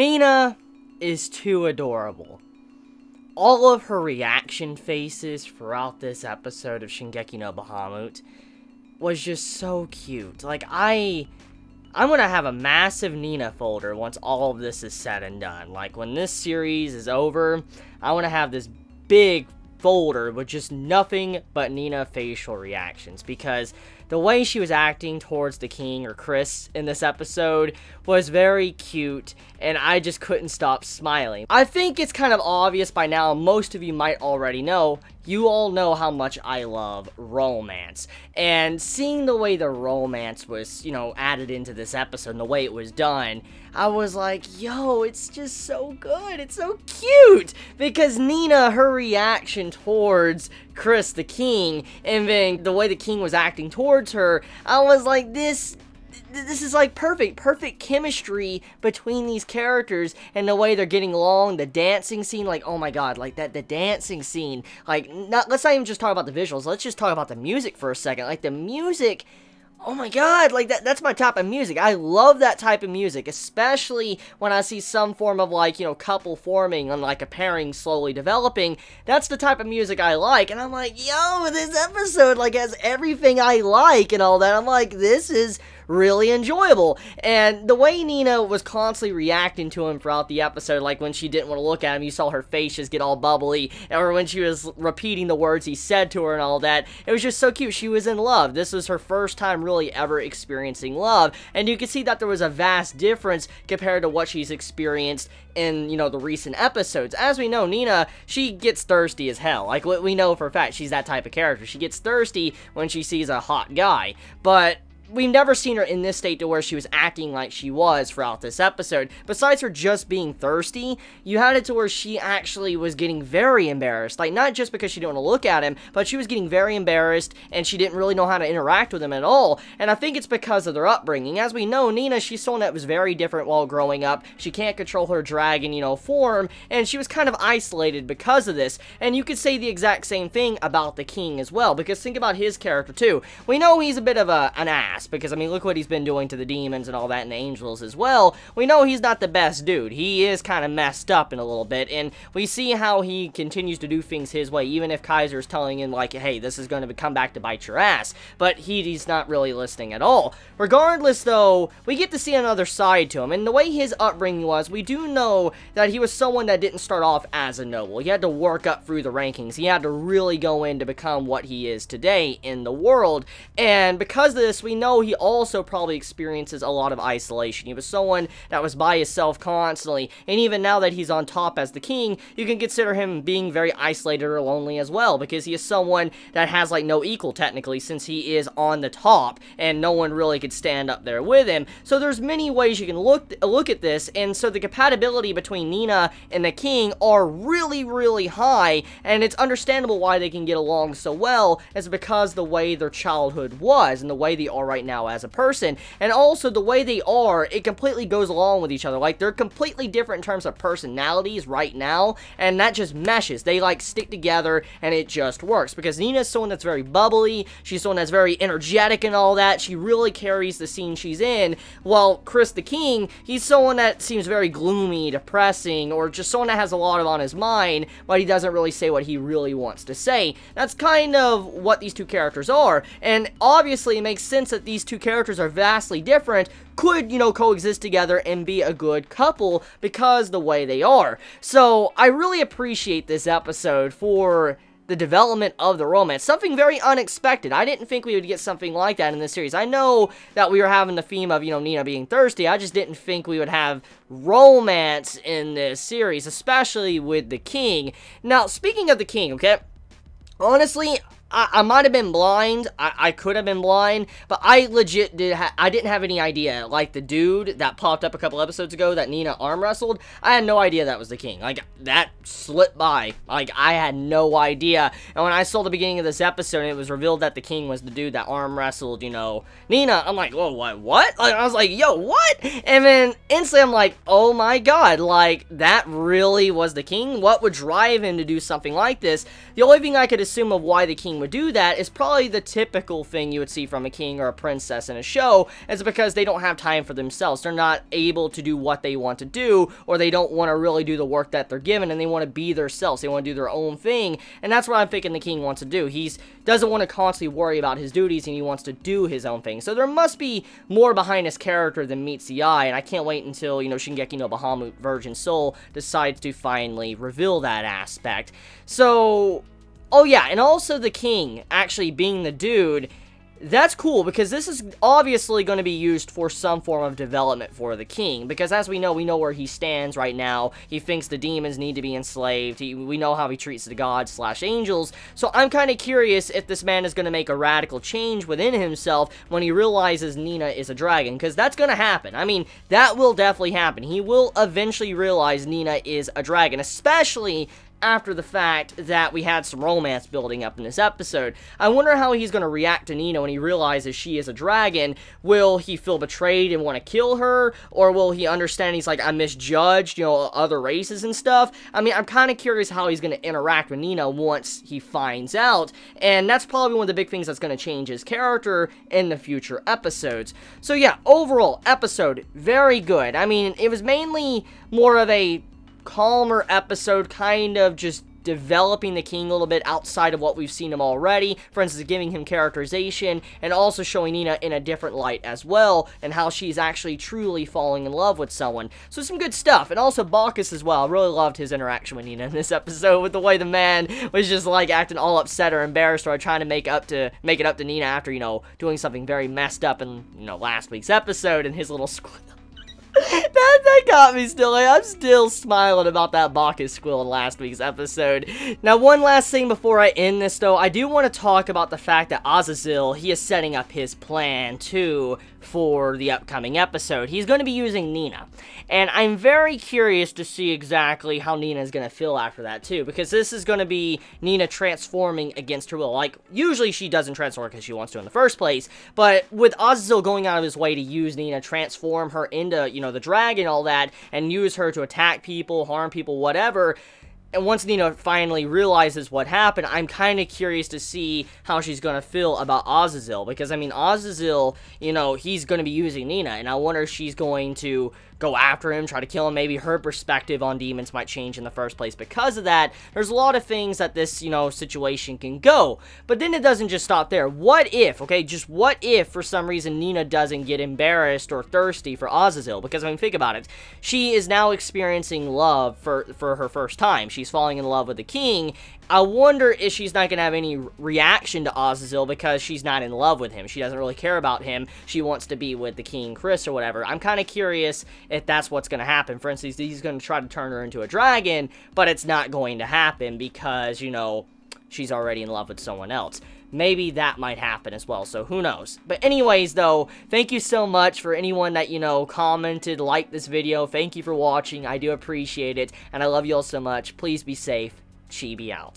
Nina is too adorable. All of her reaction faces throughout this episode of Shingeki no Bahamut was just so cute. Like, I'm gonna have a massive Nina folder once all of this is said and done. Like, when this series is over, I want to have this big folder with just nothing but Nina facial reactions, because the way she was acting towards the king, or Chris, in this episode was very cute, and I just couldn't stop smiling. I think it's kind of obvious by now, most of you might already know, you all know how much I love romance, and seeing the way the romance was, added into this episode, and the way it was done, I was like, yo, it's just so good, it's so cute, because Nina, her reaction towards Chris the king, and then the way the king was acting towards her, I was like, this is like perfect chemistry between these characters, and the way they're getting along, the dancing scene, like, oh my god, like the dancing scene, like, let's not even just talk about the visuals, let's just talk about the music for a second. Like, the music, oh my god, like, that's my type of music. I love that type of music, especially when I see some form of, like, couple forming and, like, a pairing slowly developing. That's the type of music I like, and I'm like, yo, this episode, like, has everything I like and all that. I'm like, this is really enjoyable. And the way Nina was constantly reacting to him throughout the episode, like when she didn't want to look at him, you saw her face just get all bubbly, or when she was repeating the words he said to her and all that, it was just so cute. She was in love. This was her first time really ever experiencing love, and you could see that there was a vast difference compared to what she's experienced in, the recent episodes. As we know, Nina, she gets thirsty as hell. Like, we know for a fact she's that type of character. She gets thirsty when she sees a hot guy, but we've never seen her in this state to where she was acting like she was throughout this episode. Besides her just being thirsty, you had it to where she actually was getting very embarrassed. Like, not just because she didn't want to look at him, but she was getting very embarrassed, and she didn't really know how to interact with him at all. And I think it's because of their upbringing. As we know, Nina, she's someone that was very different while growing up. She can't control her dragon, form, and she was kind of isolated because of this. And you could say the exact same thing about the king as well, because think about his character too. We know he's a bit of an ass, because, I mean, look what he's been doing to the demons and all that and the angels as well. We know he's not the best dude. He is kind of messed up in a little bit, and we see how he continues to do things his way, even if Kaiser's telling him, like, hey, this is going to come back to bite your ass, but he's not really listening at all. Regardless, though, we get to see another side to him, and the way his upbringing was, we do know that he was someone that didn't start off as a noble. He had to work up through the rankings. He had to really go in to become what he is today in the world, and because of this, we know he also probably experiences a lot of isolation. He was someone that was by himself constantly, and even now that he's on top as the king, you can consider him being very isolated or lonely as well, because he is someone that has, like, no equal technically, since he is on the top, and no one really could stand up there with him. So there's many ways you can look at this, and so the compatibility between Nina and the king are really high, and it's understandable why they can get along so well, is because the way their childhood was, and the way they are right now as a person, and also the way they are, it completely goes along with each other. Like, they're completely different in terms of personalities right now, and that just meshes. They, like, stick together, and it just works, because Nina's someone that's very bubbly, she's someone that's very energetic and all that, she really carries the scene she's in, while Chris the king, he's someone that seems very gloomy, depressing, or just someone that has a lot on his mind, but he doesn't really say what he really wants to say. That's kind of what these two characters are, and obviously it makes sense that these two characters are vastly different, could, coexist together and be a good couple because the way they are. So, I really appreciate this episode for the development of the romance. Something very unexpected. I didn't think we would get something like that in this series. I know that we were having the theme of, Nina being thirsty. I just didn't think we would have romance in this series, especially with the king. Now, speaking of the king, okay? Honestly, I might have been blind, I could have been blind, but I legit didn't have any idea. Like, the dude that popped up a couple episodes ago that Nina arm wrestled, I had no idea that was the king. Like, that slipped by. Like, I had no idea. And when I saw the beginning of this episode and it was revealed that the king was the dude that arm wrestled, Nina, I'm like, whoa, what? Like, I was like, yo, what? And then instantly I'm like, oh my god, like, that really was the king? What would drive him to do something like this? The only thing I could assume of why the king would do that is probably the typical thing you would see from a king or a princess in a show, is because they don't have time for themselves. They're not able to do what they want to do, or they don't want to really do the work that they're given, and they want to be themselves. They want to do their own thing, and that's what I'm thinking the king wants to do. He doesn't want to constantly worry about his duties, and he wants to do his own thing. So there must be more behind his character than meets the eye, and I can't wait until, you know, Shingeki no Bahamut Virgin Soul decides to finally reveal that aspect. So, oh yeah, and also the king actually being the dude, that's cool, because this is obviously going to be used for some form of development for the king, because as we know where he stands right now. He thinks the demons need to be enslaved. We know how he treats the gods / angels, so I'm kind of curious if this man is going to make a radical change within himself when he realizes Nina is a dragon, because that's going to happen. I mean, that will definitely happen. He will eventually realize Nina is a dragon, especially after the fact that we had some romance building up in this episode. I wonder how he's going to react to Nina when he realizes she is a dragon. Will he feel betrayed and want to kill her? Or will he understand he's like, I misjudged, you know, other races and stuff? I mean, I'm kind of curious how he's going to interact with Nina once he finds out. And that's probably one of the big things that's going to change his character in the future episodes. So yeah, overall, episode, very good. I mean, it was mainly more of a calmer episode, kind of just developing the king a little bit outside of what we've seen him already. For instance, giving him characterization, and also showing Nina in a different light as well, and how she's actually truly falling in love with someone. So some good stuff. And also Bacchus as well. I really loved his interaction with Nina in this episode, with the way the man was just like acting all upset or embarrassed, or trying to make it up to Nina after, you know, doing something very messed up in, you know, last week's episode, and his little squeal. That got me still. I'm still smiling about that Bacchus squill in last week's episode. Now, one last thing before I end this, though. I do want to talk about the fact that Azazel, he is setting up his plan, too, for the upcoming episode. He's going to be using Nina. And I'm very curious to see exactly how Nina is going to feel after that, too. Because this is going to be Nina transforming against her will. Like, usually she doesn't transform because she wants to in the first place. But with Azazel going out of his way to use Nina, transform her into, you know, the dragon, all that, and use her to attack people, harm people, whatever. And once Nina finally realizes what happened, I'm kind of curious to see how she's going to feel about Azazel. Because, I mean, Azazel, you know, he's going to be using Nina. And I wonder if she's going to go after him, try to kill him. Maybe her perspective on demons might change in the first place because of that. There's a lot of things that this, you know, situation can go. But then it doesn't just stop there. What if, okay, just what if for some reason Nina doesn't get embarrassed or thirsty for Azazel? Because, I mean, think about it. She is now experiencing love for her first time. She's falling in love with the king. I wonder if she's not going to have any reaction to Azazel because she's not in love with him. She doesn't really care about him. She wants to be with the king, Chris, or whatever. I'm kind of curious if that's what's going to happen. For instance, he's going to try to turn her into a dragon, but it's not going to happen because, you know, she's already in love with someone else. Maybe that might happen as well, so who knows. But anyways, though, thank you so much for anyone that, you know, commented, liked this video. Thank you for watching. I do appreciate it, and I love you all so much. Please be safe. Chibi out.